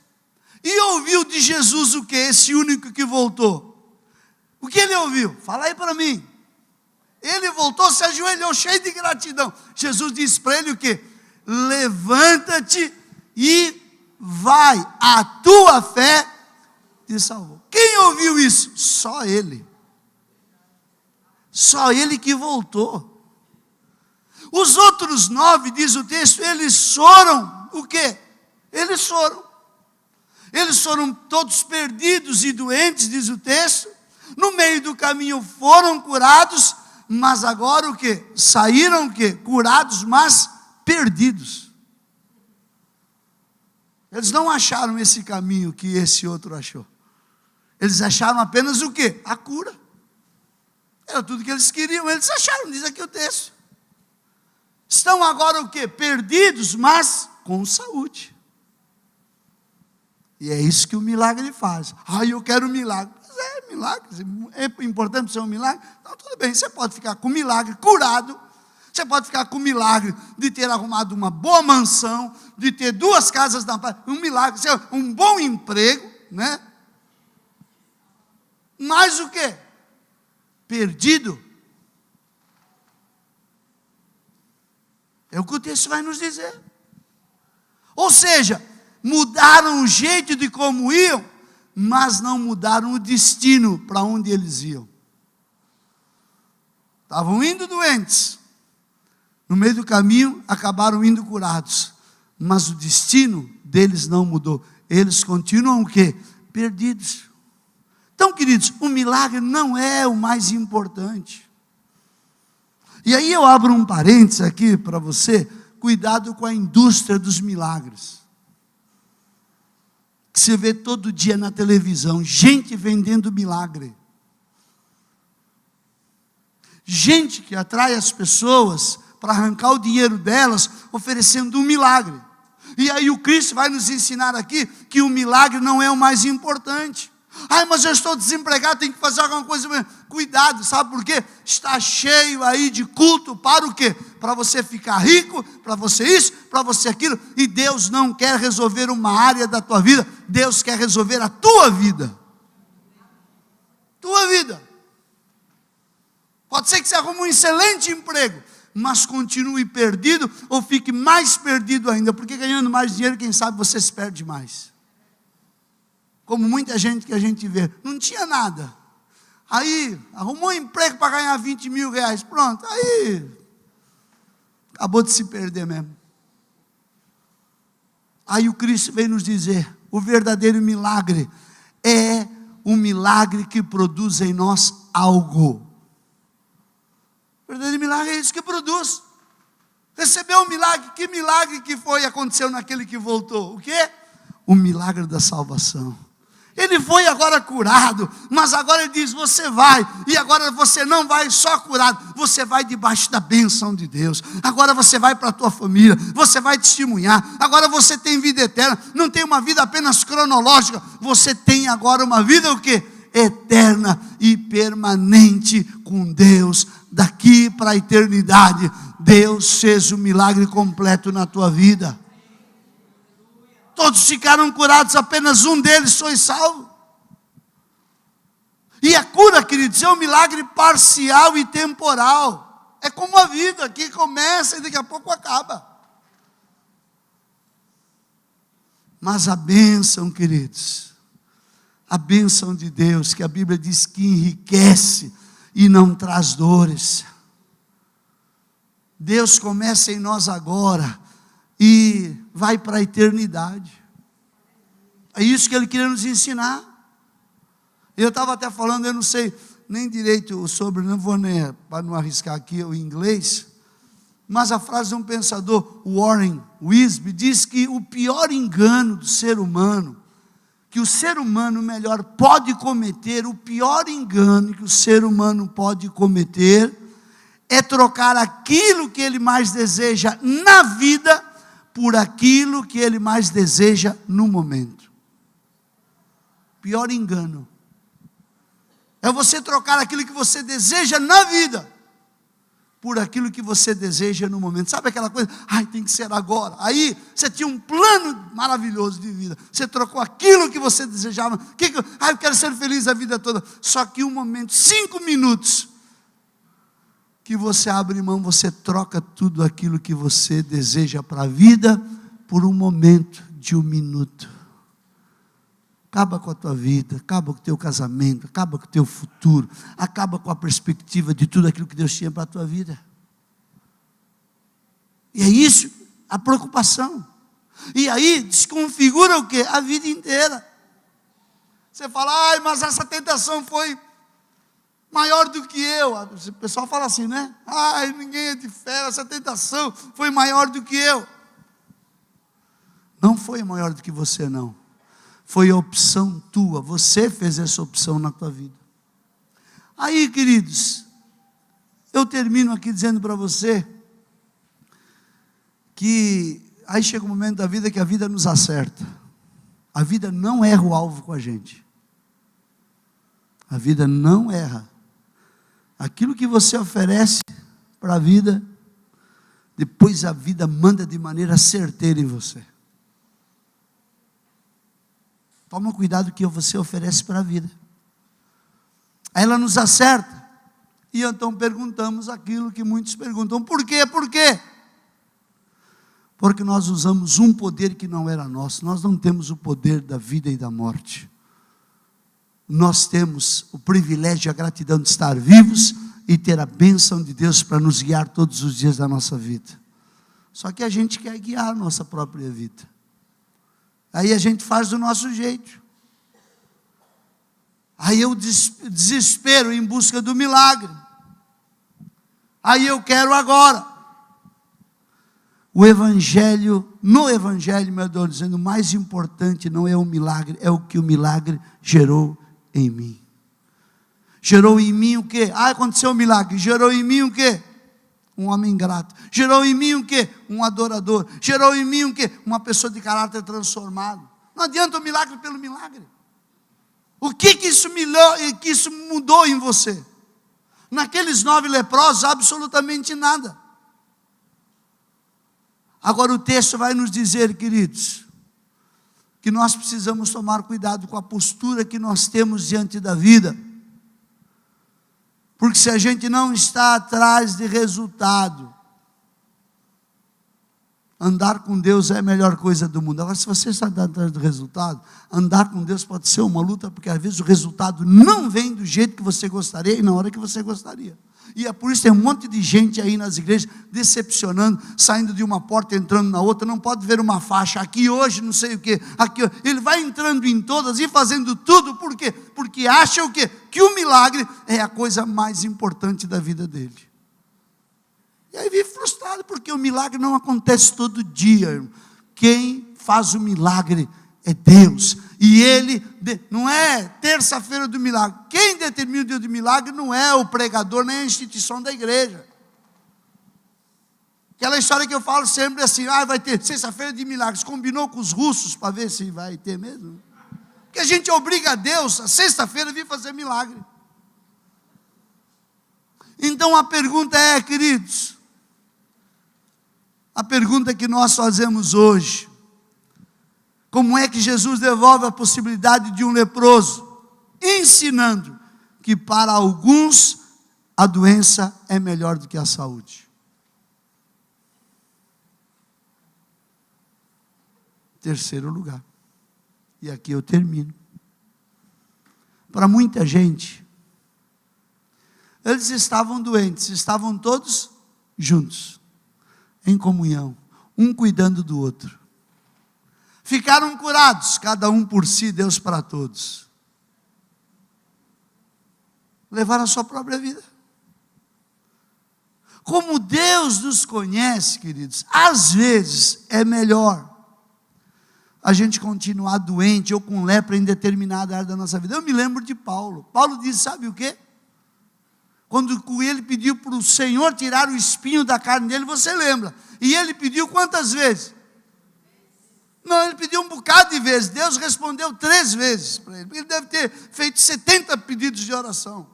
E ouviu de Jesus o que? Esse único que voltou. O que ele ouviu? Fala aí para mim. Ele voltou, se ajoelhou, cheio de gratidão. Jesus disse para ele o que? Levanta-te e vai. A tua fé te salvou. Quem ouviu isso? Só ele. Só ele que voltou. Os outros 9, diz o texto, eles foram o quê? Eles foram todos perdidos e doentes, diz o texto. No meio do caminho foram curados, mas agora o quê? Saíram o quê? Curados, mas perdidos. Eles não acharam esse caminho que esse outro achou. Eles acharam apenas o quê? A cura. Era tudo que eles queriam, eles acharam, diz aqui o texto. Estão agora o quê? Perdidos, mas com saúde. E é isso que o milagre faz. Eu quero um milagre. Mas milagre, é importante ser um milagre. Então tudo bem, você pode ficar com o milagre curado. Você pode ficar com o milagre de ter arrumado uma boa mansão, de ter 2 casas na praia, um milagre, um bom emprego, né? Mas o quê? Perdido. É o que o texto vai nos dizer. Ou seja, mudaram o jeito de como iam, mas não mudaram o destino para onde eles iam. Estavam indo doentes. No meio do caminho, acabaram indo curados. Mas o destino deles não mudou. Eles continuam o quê? Perdidos. Então, queridos, o milagre não é o mais importante. E aí eu abro um parênteses aqui para você, cuidado com a indústria dos milagres. Que você vê todo dia na televisão, gente vendendo milagre. Gente que atrai as pessoas para arrancar o dinheiro delas, oferecendo um milagre. E aí o Cristo vai nos ensinar aqui que o milagre não é o mais importante. Mas eu estou desempregado, tenho que fazer alguma coisa. Cuidado, sabe por quê? Está cheio aí de culto para o quê? Para você ficar rico, para você isso, para você aquilo. E Deus não quer resolver uma área da tua vida, Deus quer resolver a tua vida. Tua vida. Pode ser que você arrume um excelente emprego, mas continue perdido ou fique mais perdido ainda, porque ganhando mais dinheiro, quem sabe você se perde mais. Como muita gente que a gente vê, não tinha nada. Aí, arrumou um emprego para ganhar 20 mil reais. Pronto, aí, acabou de se perder mesmo. Aí o Cristo vem nos dizer, o verdadeiro milagre é um milagre que produz em nós algo. Verdadeiro milagre é isso que produz. Recebeu um milagre, que milagre que aconteceu naquele que voltou? O quê? O milagre da salvação. Ele foi agora curado, mas agora ele diz, você vai, e agora você não vai só curado, você vai debaixo da bênção de Deus, agora você vai para a tua família, você vai testemunhar, agora você tem vida eterna, não tem uma vida apenas cronológica, você tem agora uma vida o quê? Eterna e permanente com Deus, daqui para a eternidade. Deus fez um milagre completo na tua vida. Todos ficaram curados, apenas um deles foi salvo. E a cura, queridos, é um milagre parcial e temporal. É como a vida, que começa e daqui a pouco acaba. Mas a bênção, queridos, a bênção de Deus, que a Bíblia diz que enriquece e não traz dores. Deus começa em nós agora e vai para a eternidade. É isso que Ele queria nos ensinar. Eu estava até falando, eu não sei nem direito sobre, não vou nem, para não arriscar aqui o inglês, mas a frase de um pensador, Warren Wiersbe, diz que o pior engano do ser humano, que o ser humano melhor pode cometer, o pior engano que o ser humano pode cometer, é trocar aquilo que ele mais deseja na vida, por aquilo que ele mais deseja no momento. Pior engano é você trocar aquilo que você deseja na vida por aquilo que você deseja no momento. Sabe aquela coisa? Ai, tem que ser agora. Aí você tinha um plano maravilhoso de vida, você trocou aquilo que você desejava. Eu quero ser feliz a vida toda. Só que um momento, 5 minutos que você abre mão, você troca tudo aquilo que você deseja para a vida, por um momento de 1 minuto. Acaba com a tua vida, acaba com o teu casamento, acaba com o teu futuro, acaba com a perspectiva de tudo aquilo que Deus tinha para a tua vida. E é isso, a preocupação. E aí desconfigura o quê? A vida inteira. Você fala, ai, mas essa tentação foi maior do que eu. O pessoal fala assim, né? Ai, ninguém é de fé, essa tentação foi maior do que eu. Não foi maior do que você, não. Foi a opção tua, você fez essa opção na tua vida. Aí, queridos, eu termino aqui dizendo para você que aí chega um momento da vida que a vida nos acerta. A vida não erra o alvo com a gente. A vida não erra. Aquilo que você oferece para a vida, depois a vida manda de maneira certeira em você. Toma cuidado com o que você oferece para a vida. Aí ela nos acerta. E então perguntamos aquilo que muitos perguntam. Por quê? Por quê? Porque nós usamos um poder que não era nosso. Nós não temos o poder da vida e da morte. Nós temos o privilégio e a gratidão de estar vivos e ter a bênção de Deus para nos guiar todos os dias da nossa vida. Só que a gente quer guiar a nossa própria vida. Aí a gente faz do nosso jeito. Aí eu desespero em busca do milagre. Aí eu quero agora. No Evangelho, meu Deus, dizendo, o mais importante não é o milagre, é o que o milagre gerou em mim. Gerou em mim o quê? Aconteceu um milagre. Gerou em mim o quê? Um homem ingrato. Gerou em mim o quê? Um adorador. Gerou em mim o quê? Uma pessoa de caráter transformado. Não adianta o milagre pelo milagre. O que isso mudou em você? Naqueles 9 leprosos, absolutamente nada. Agora o texto vai nos dizer, queridos, que nós precisamos tomar cuidado com a postura que nós temos diante da vida. Porque se a gente não está atrás de resultado, andar com Deus é a melhor coisa do mundo. Agora, se você está atrás do resultado, andar com Deus pode ser uma luta, porque às vezes o resultado não vem do jeito que você gostaria e na hora que você gostaria. E é por isso que tem um monte de gente aí nas igrejas decepcionando, saindo de uma porta, entrando na outra, não pode ver uma faixa, aqui hoje não sei o que, aqui, ele vai entrando em todas e fazendo tudo, por quê? Porque acha o quê? Que o milagre é a coisa mais importante da vida dele. E aí vive frustrado, porque o milagre não acontece todo dia, irmão. Quem faz o milagre é Deus. E Ele, não é terça-feira do milagre. Quem determina o dia do milagre não é o pregador, nem a instituição da igreja. Aquela história que eu falo sempre assim, vai ter sexta-feira de milagres. Combinou com os russos para ver se vai ter mesmo? Porque a gente obriga a Deus, a sexta-feira, a vir fazer milagre. Então a pergunta é, queridos, a pergunta que nós fazemos hoje: como é que Jesus devolve a possibilidade de um leproso? Ensinando que para alguns a doença é melhor do que a saúde. Terceiro lugar, e aqui eu termino. Para muita gente, eles estavam doentes, estavam todos juntos, em comunhão, um cuidando do outro. Ficaram curados, cada um por si, Deus para todos. Levaram a sua própria vida. Como Deus nos conhece, queridos, às vezes é melhor a gente continuar doente ou com lepra em determinada área da nossa vida. Eu me lembro de Paulo. Paulo disse, sabe o quê? Quando ele pediu para o Senhor tirar o espinho da carne dele, você lembra? E ele pediu quantas vezes? Não, ele pediu um bocado de vezes. Deus respondeu 3 vezes para ele. Ele deve ter feito 70 pedidos de oração.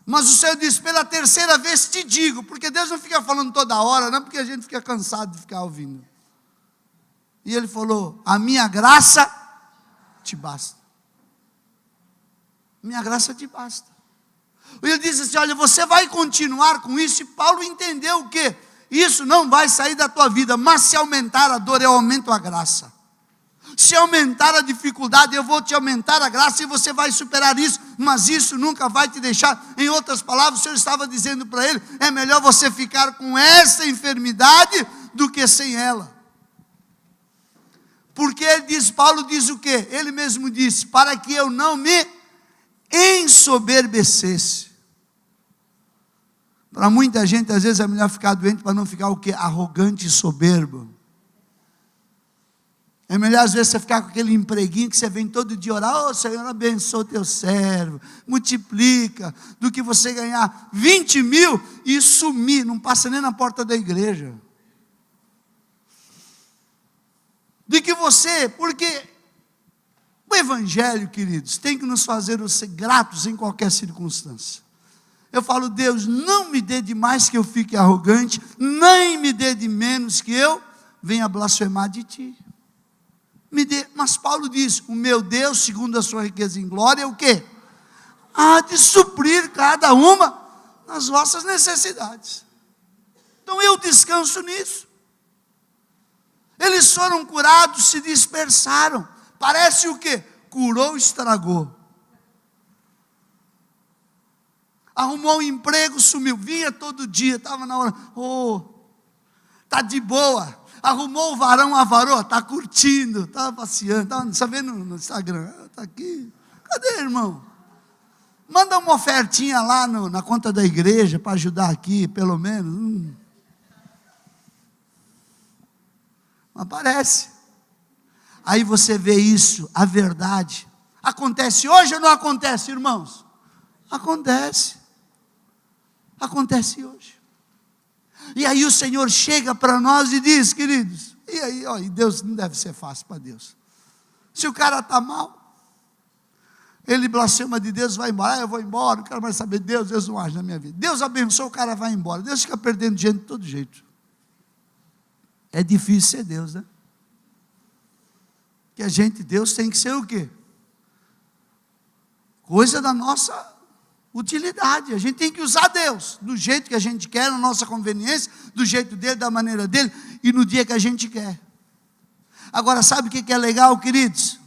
Mas o Senhor disse, pela 3ª vez te digo, porque Deus não fica falando toda hora, não, porque a gente fica cansado de ficar ouvindo. E ele falou, a minha graça te basta. Minha graça te basta. E ele disse assim, olha, você vai continuar com isso. E Paulo entendeu o quê? Isso não vai sair da tua vida, mas se aumentar a dor, eu aumento a graça. Se aumentar a dificuldade, eu vou te aumentar a graça e você vai superar isso, mas isso nunca vai te deixar. Em outras palavras, o Senhor estava dizendo para ele, é melhor você ficar com essa enfermidade do que sem ela. Porque ele diz, Paulo diz o quê? Ele mesmo disse, para que eu não me ensoberbecesse. Para muita gente, às vezes é melhor ficar doente para não ficar o quê? Arrogante e soberbo. É melhor às vezes você ficar com aquele empreguinho que você vem todo dia orar, Senhor, abençoa o teu servo, multiplica, do que você ganhar 20 mil e sumir, não passa nem na porta da igreja. De que você, porque o Evangelho, queridos, tem que nos fazer ser gratos em qualquer circunstância. Eu falo, Deus, não me dê de mais que eu fique arrogante, nem me dê de menos que eu venha blasfemar de ti. Me dê, mas Paulo diz, o meu Deus, segundo a sua riqueza em glória, é o quê? Há de suprir cada uma nas vossas necessidades. Então eu descanso nisso. Eles foram curados, se dispersaram. Parece o quê? Curou, estragou. Arrumou um emprego, sumiu. Vinha todo dia, estava na hora. Está de boa. Arrumou o varão, a varoa, está curtindo, está passeando, está vendo no Instagram. Está aqui. Cadê, irmão? Manda uma ofertinha lá na conta da igreja para ajudar aqui, pelo menos. Aparece. Aí você vê isso, a verdade. Acontece hoje ou não acontece, irmãos? Acontece. Acontece hoje. E aí o Senhor chega para nós e diz, queridos, e aí, e Deus não deve ser fácil para Deus. Se o cara está mal, ele blasfema de Deus, vai embora, eu vou embora, não quero mais saber de Deus, Deus não age na minha vida. Deus abençoa, o cara vai embora. Deus fica perdendo gente de todo jeito. É difícil ser Deus, né? Que a gente, Deus tem que ser o quê? Coisa da nossa utilidade. A gente tem que usar Deus do jeito que a gente quer, na nossa conveniência, do jeito dele, da maneira dele e no dia que a gente quer. Agora, sabe o que é legal, queridos?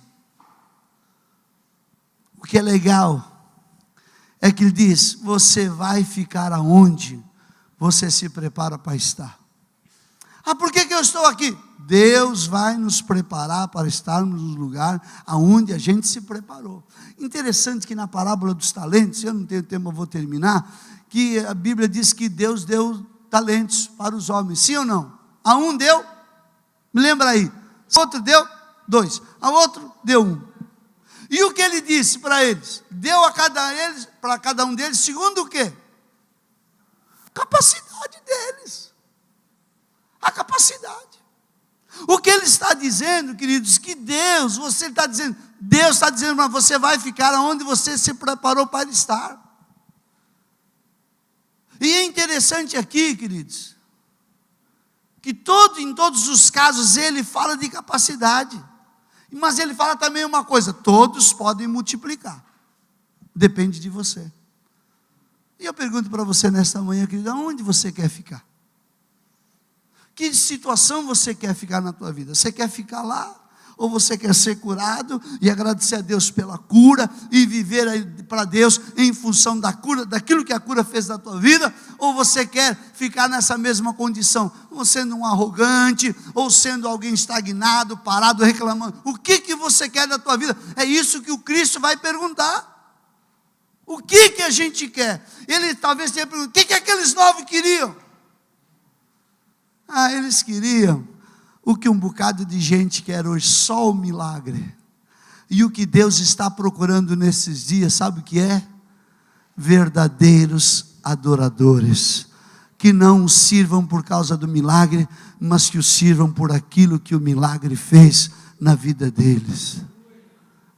O que é legal é que ele diz, você vai ficar aonde você se prepara para estar. Por que eu estou aqui? Deus vai nos preparar para estarmos no lugar aonde a gente se preparou. Interessante que na parábola dos talentos, eu não tenho tempo, eu vou terminar, que a Bíblia diz que Deus deu talentos para os homens, sim ou não? A um deu, me lembra aí, a outro deu 2, a outro deu 1. E o que ele disse para eles? Deu para cada um deles, segundo o quê? Capacidade deles. A capacidade. O que ele está dizendo, queridos, que Deus está dizendo para você vai ficar onde você se preparou para estar. E é interessante aqui, queridos, que em todos os casos ele fala de capacidade. Mas ele fala também uma coisa: todos podem multiplicar. Depende de você. E eu pergunto para você nesta manhã, querido, aonde você quer ficar? Que situação você quer ficar na tua vida? Você quer ficar lá? Ou você quer ser curado e agradecer a Deus pela cura e viver para Deus em função da cura, daquilo que a cura fez na tua vida? Ou você quer ficar nessa mesma condição, ou sendo um arrogante, ou sendo alguém estagnado, parado, reclamando? O que você quer da tua vida? É isso que o Cristo vai perguntar. O que a gente quer? Ele talvez tenha perguntado: o que aqueles 9 queriam? Eles queriam o que um bocado de gente quer hoje, só o milagre. E o que Deus está procurando nesses dias, sabe o que é? Verdadeiros adoradores, que não o sirvam por causa do milagre, mas que o sirvam por aquilo que o milagre fez na vida deles.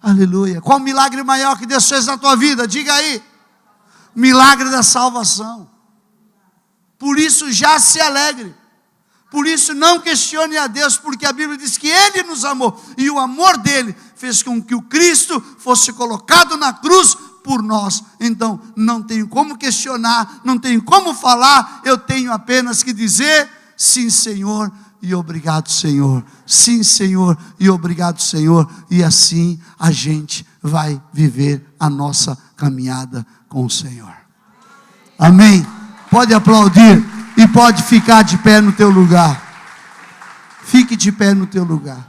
Aleluia. Qual milagre maior que Deus fez na tua vida? Diga aí. Milagre da salvação. Por isso já se alegre. Por isso não questione a Deus, porque a Bíblia diz que Ele nos amou, e o amor dEle fez com que o Cristo fosse colocado na cruz por nós. Então não tenho como questionar, não tenho como falar, eu tenho apenas que dizer: sim, Senhor, e obrigado, Senhor. Sim, Senhor, e obrigado, Senhor. E assim a gente vai viver a nossa caminhada com o Senhor. Amém? Pode aplaudir. E pode ficar de pé no teu lugar. Fique de pé no teu lugar.